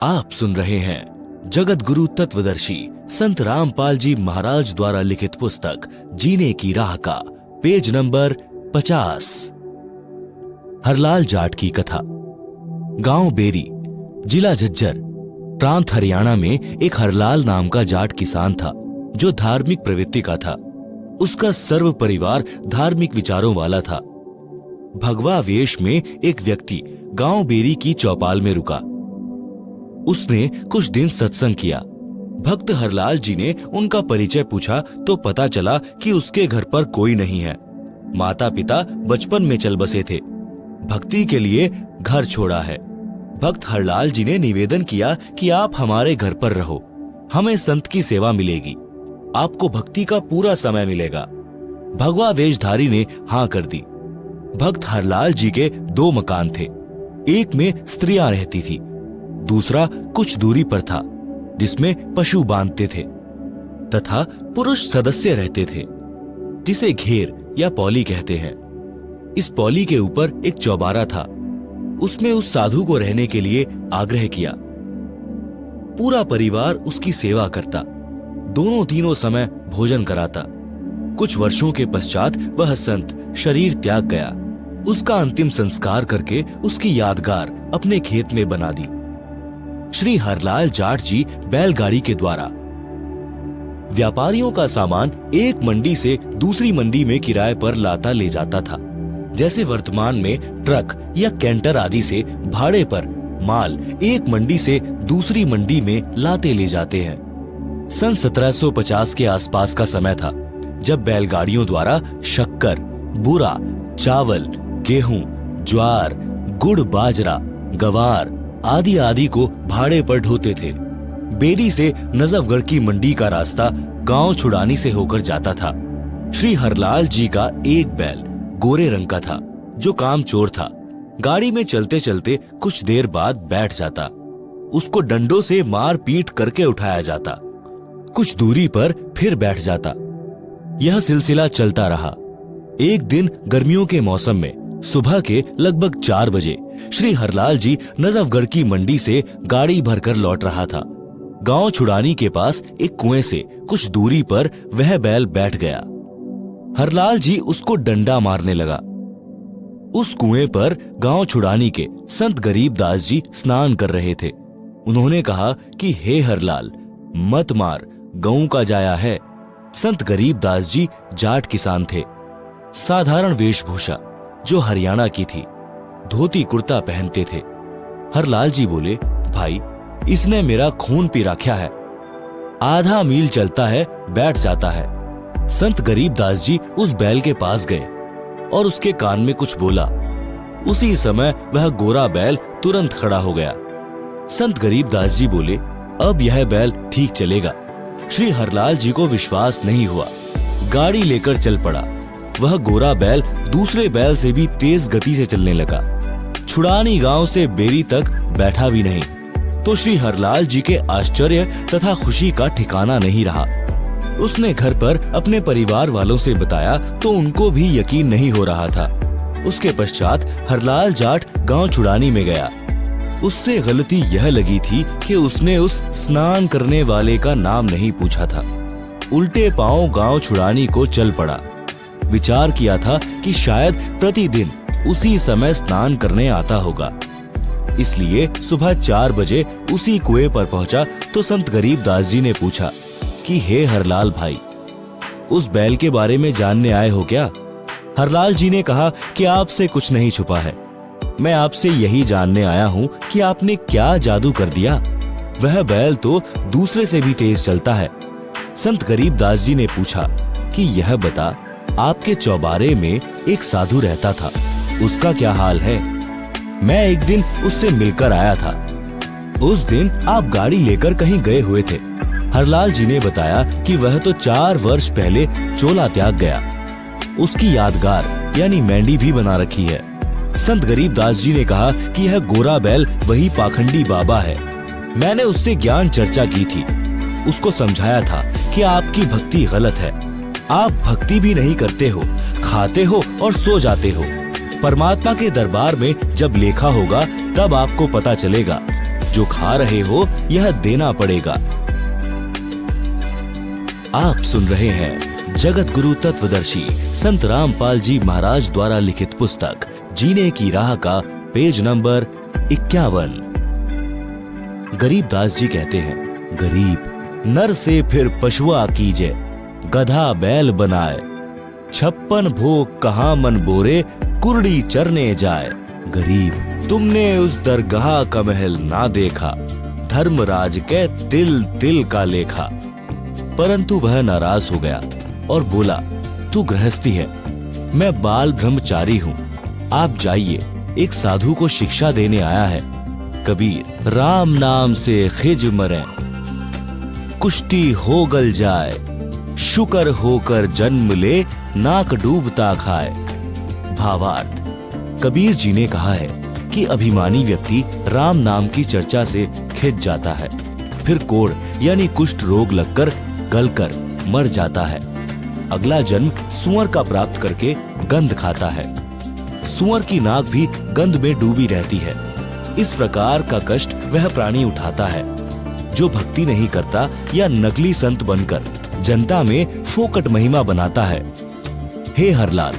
आप सुन रहे हैं जगत गुरु तत्वदर्शी संत रामपाल जी महाराज द्वारा लिखित पुस्तक जीने की राह का पेज नंबर 50। हरलाल जाट की कथा। गांव बेरी, जिला झज्जर, प्रांत हरियाणा में एक हरलाल नाम का जाट किसान था जो धार्मिक प्रवृत्ति का था। उसका सर्व परिवार धार्मिक विचारों वाला था। भगवा वेश में एक व्यक्ति गांव बेरी की चौपाल में रुका। उसने कुछ दिन सत्संग किया। भक्त हरलाल जी ने उनका परिचय पूछा तो पता चला कि उसके घर पर कोई नहीं है। माता पिता बचपन में चल बसे थे। भक्ति के लिए घर छोड़ा है। भक्त हरलाल जी ने निवेदन किया कि आप हमारे घर पर रहो, हमें संत की सेवा मिलेगी, आपको भक्ति का पूरा समय मिलेगा। भगवा वेशधारी ने हाँ कर दी। भक्त हरलाल जी के 2 मकान थे। एक में स्त्रियां रहती थी, दूसरा कुछ दूरी पर था जिसमें पशु बांधते थे तथा पुरुष सदस्य रहते थे जिसे घेर या पौली कहते हैं। इस पौली के ऊपर एक चौबारा था। उसमें उस साधु को रहने के लिए आग्रह किया। पूरा परिवार उसकी सेवा करता, दोनों तीनों समय भोजन कराता। कुछ वर्षों के पश्चात वह संत शरीर त्याग गया। उसका अंतिम संस्कार करके उसकी यादगार अपने खेत में बना दी। श्री हरलाल जाट जी बैलगाड़ी के द्वारा व्यापारियों का सामान एक मंडी से दूसरी मंडी में किराए पर लाता ले जाता था। जैसे वर्तमान में ट्रक या कैंटर आदि से भाड़े पर माल एक मंडी से दूसरी मंडी में लाते ले जाते हैं। सन 1750 के आसपास का समय था जब बैलगाड़ियों द्वारा शक्कर, बूरा, चावल, गेहूं, ज्वार, गुड़, बाजरा, गवार आदि आदि को भाड़े पर ढोते थे। बेरी से नजफगढ़ की मंडी का रास्ता गांव छुड़ानी से होकर जाता था। श्री हरलाल जी का एक बैल गोरे रंग का था जो कामचोर था। गाड़ी में चलते चलते कुछ देर बाद बैठ जाता। उसको डंडों से मार पीट करके उठाया जाता। कुछ दूरी पर फिर बैठ जाता। यह सिलसिला चलता रहा। एक दिन गर्मियों के मौसम में सुबह के लगभग 4 बजे श्री हरलाल जी नजफगढ़ की मंडी से गाड़ी भरकर लौट रहा था। गांव छुड़ानी के पास एक कुएं से कुछ दूरी पर वह बैल बैठ गया। हरलाल जी उसको डंडा मारने लगा। उस कुएं पर गांव छुड़ानी के संत गरीबदास जी स्नान कर रहे थे। उन्होंने कहा कि हे हरलाल, मत मार, गऊ का जाया है। संत गरीबदास जी जाट किसान थे। साधारण वेशभूषा जो हरियाणा की थी, धोती कुर्ता पहनते थे। हरलाल जी बोले, भाई, इसने मेरा खून पी रखा है। आधा मील चलता है, बैठ जाता है। संत गरीबदास जी उस बैल के पास गए और उसके कान में कुछ बोला। उसी समय वह गोरा बैल तुरंत खड़ा हो गया। संत गरीबदास जी बोले, अब यह बैल ठीक चलेगा। श्री हरलाल जी को विश्वास नहीं हुआ। गाड़ी लेकर चल पड़ा। वह गोरा बैल दूसरे बैल से भी तेज गति से चलने लगा। छुड़ानी गांव से बेरी तक बैठा भी नहीं तो श्री हरलाल जी के आश्चर्य तथा खुशी का ठिकाना नहीं रहा। उसने घर पर अपने परिवार वालों से बताया तो उनको भी यकीन नहीं हो रहा था। उसके पश्चात हरलाल जाट गांव छुड़ानी में गया। उससे गलती यह लगी थी कि उसने उस स्नान करने वाले का नाम नहीं पूछा था। उल्टे पांव गांव छुड़ानी को चल पड़ा। विचार किया था कि शायद प्रतिदिन उसी समय स्नान करने आता होगा। इसलिए सुबह 4 बजे उसी कुएं पर पहुंचा तो संत गरीबदास जी ने पूछा कि हे हरलाल भाई, उस बैल के बारे में जानने आए हो क्या? हरलाल जी ने कहा कि आपसे कुछ नहीं छुपा है। मैं आपसे यही जानने आया हूं कि आपने क्या जादू कर दिया। वह बैल तो दूसरे से भी तेज चलता है। संत गरीबदास जी ने पूछा कि यह बता, आपके चौबारे में एक साधु रहता था, उसका क्या हाल है? मैं एक दिन उससे मिलकर आया था। उस दिन आप गाड़ी लेकर कहीं गए हुए थे। हरलाल जी ने बताया कि वह तो 4 वर्ष पहले चोला त्याग गया। उसकी यादगार यानी मेंढी भी बना रखी है। संत गरीबदास जी ने कहा कि यह गोरा बैल वही पाखंडी बाबा है। मैंने उससे ज्ञान चर्चा की थी। उसको समझाया था कि आपकी भक्ति गलत है। आप भक्ति भी नहीं करते हो, खाते हो और सो जाते हो। परमात्मा के दरबार में जब लेखा होगा तब आपको पता चलेगा। जो खा रहे हो यह देना पड़ेगा। आप सुन रहे हैं जगत गुरु तत्वदर्शी संत रामपाल जी महाराज द्वारा लिखित पुस्तक जीने की राह का पेज नंबर 51। गरीबदास जी कहते हैं, गरीब नर से फिर पशुआ कीजे, गधा बैल बनाए, 56 भोग कहाँ मन बोरे, कुर्डी चरने जाए। गरीब तुमने उस दरगाह का महल ना देखा, धर्मराज के तिल तिल का लेखा। परंतु वह नाराज हो गया और बोला, तू गृहस्थी है, मैं बाल ब्रह्मचारी हूँ, आप जाइए, एक साधु को शिक्षा देने आया है। कबीर राम नाम से खिज मरे, कुष्टी हो गल जाए, शुकर होकर जन्म ले, नाक डूबता खाए। भावार्थ, कबीर जी ने कहा है कि अभिमानी व्यक्ति राम नाम की चर्चा से खिंच जाता है, फिर कोढ़ यानी कुष्ठ रोग लगकर गलकर मर जाता है। अगला जन्म सुअर का प्राप्त करके गंध खाता है। सुअर की नाक भी गंध में डूबी रहती है। इस प्रकार का कष्ट वह प्राणी उठाता है जो भक्ति नहीं करता या नकली संत बनकर जनता में फोकट महिमा बनाता है। हे हरलाल,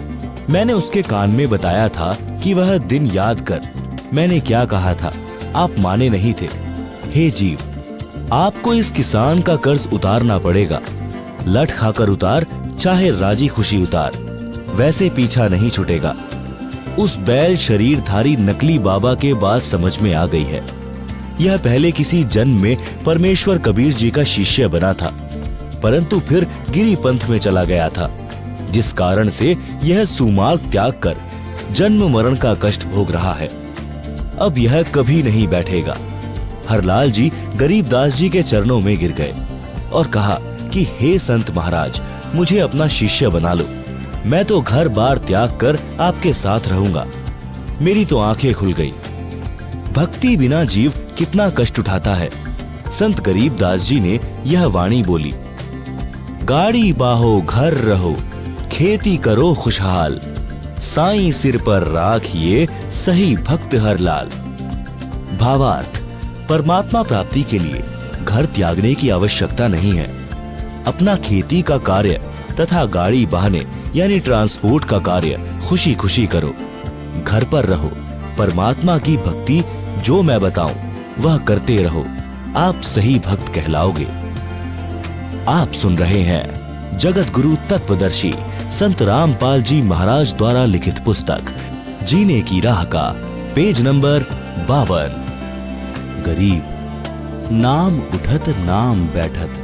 मैंने उसके कान में बताया था कि वह दिन याद कर। मैंने क्या कहा था, आप माने नहीं थे। हे जीव, आपको इस किसान का कर्ज उतारना पड़ेगा। लठ खाकर उतार, चाहे राजी खुशी उतार, वैसे पीछा नहीं छूटेगा। उस बैल शरीरधारी नकली बाबा के बात समझ में आ गई है। यह पहले किसी जन्म में परमेश्वर कबीर जी का शिष्य बना था, परंतु फिर गिरी पंथ में चला गया था, जिस कारण से यह सुमार्ग त्याग कर जन्म मरण का कष्ट भोग रहा है। अब यह कभी नहीं बैठेगा। हरलाल जी गरीबदास जी के चरणों में गिर गए और कहा कि हे संत महाराज, मुझे अपना शिष्य बना लो, मैं तो घर बार त्याग कर आपके साथ रहूंगा। मेरी तो आंखें खुल गई। भक्ति बिना जीव कितना कष्ट उठाता है। संत गरीबदास जी ने यह वाणी बोली, गाड़ी बाहो घर रहो, खेती करो खुशहाल, साईं सिर पर राखिए सही भक्त हरलाल। भावार्थ, परमात्मा प्राप्ति के लिए घर त्यागने की आवश्यकता नहीं है। अपना खेती का कार्य तथा गाड़ी बहाने यानी ट्रांसपोर्ट का कार्य खुशी खुशी करो। घर पर रहो, परमात्मा की भक्ति जो मैं बताऊं वह करते रहो, आप सही भक्त कहलाओगे। आप सुन रहे हैं जगत गुरु तत्वदर्शी संत रामपाल जी महाराज द्वारा लिखित पुस्तक जीने की राह का पेज नंबर 52। गरीब नाम उठत नाम बैठत,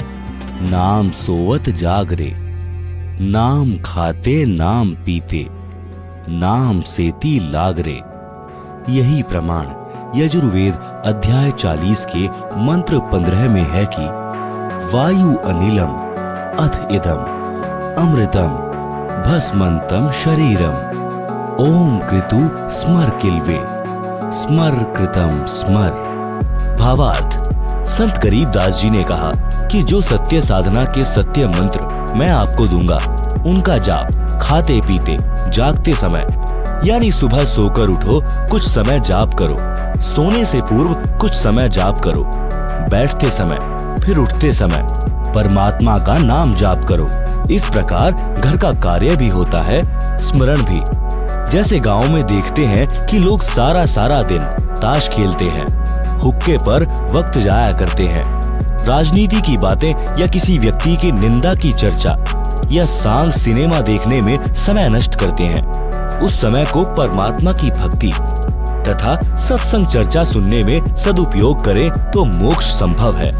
नाम सोवत जागरे, नाम खाते नाम पीते, नाम सेती लागरे। यही प्रमाण यजुर्वेद अध्याय 40 के मंत्र 15 में है कि वायु अनिलम अथ इदम अमृतम भस्मंतम शरीरम, ओम कृतु स्मर किल्वे, स्मर कृतम स्मर। भावार्थ, संत गरीबदास जी ने कहा कि जो सत्य साधना के सत्य मंत्र मैं आपको दूंगा, उनका जाप खाते पीते जागते समय यानी सुबह सोकर उठो कुछ समय जाप करो, सोने से पूर्व कुछ समय जाप करो, बैठते समय फिर उठते समय परमात्मा का नाम जाप करो। इस प्रकार घर का कार्य भी होता है, स्मरण भी। जैसे गांव में देखते हैं कि लोग सारा सारा दिन ताश खेलते हैं, हुक्के पर वक्त जाया करते हैं, राजनीति की बातें या किसी व्यक्ति की निंदा की चर्चा या सांग सिनेमा देखने में समय नष्ट करते हैं। उस समय को परमात्मा की भक्ति तथा सत्संग चर्चा सुनने में सदुपयोग करें तो मोक्ष संभव है।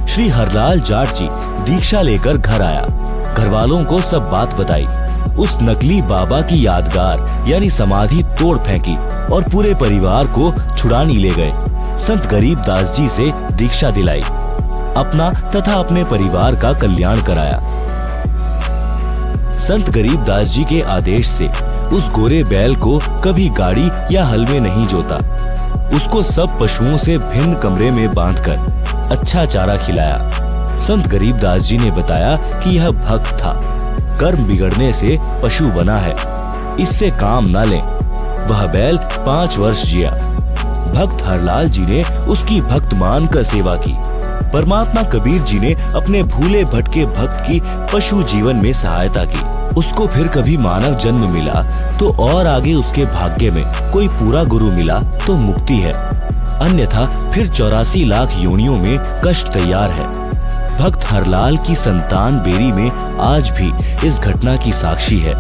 श्री हरलाल जाट जी दीक्षा लेकर घर आया, घर वालों को सब बात बताई। उस नकली बाबा की यादगार यानी समाधि तोड़ फेंकी और पूरे परिवार को छुड़ानी ले गए। संत गरीबदास जी से दीक्षा दिलाई, अपना तथा अपने परिवार का कल्याण कराया। संत गरीबदास जी के आदेश से उस गोरे बैल को कभी गाड़ी या हल में नहीं जोता। उसको सब पशुओं से भिन्न कमरे में बांधकर अच्छा चारा खिलाया। संत गरीबदास जी ने बताया कि यह भक्त था, कर्म बिगड़ने से पशु बना है, इससे काम न लें। वह बैल 5 वर्ष जिया। भक्त हरलाल जी ने उसकी भक्त मानकर सेवा की। परमात्मा कबीर जी ने अपने भूले भटके भक्त की पशु जीवन में सहायता की। उसको फिर कभी मानव जन्म मिला तो और आगे उसके भाग्य में कोई पूरा गुरु मिला तो मुक्ति है, अन्यथा फिर 84 लाख योनियों में कष्ट तैयार है। भक्त हरलाल की संतान बेरी में आज भी इस घटना की साक्षी है।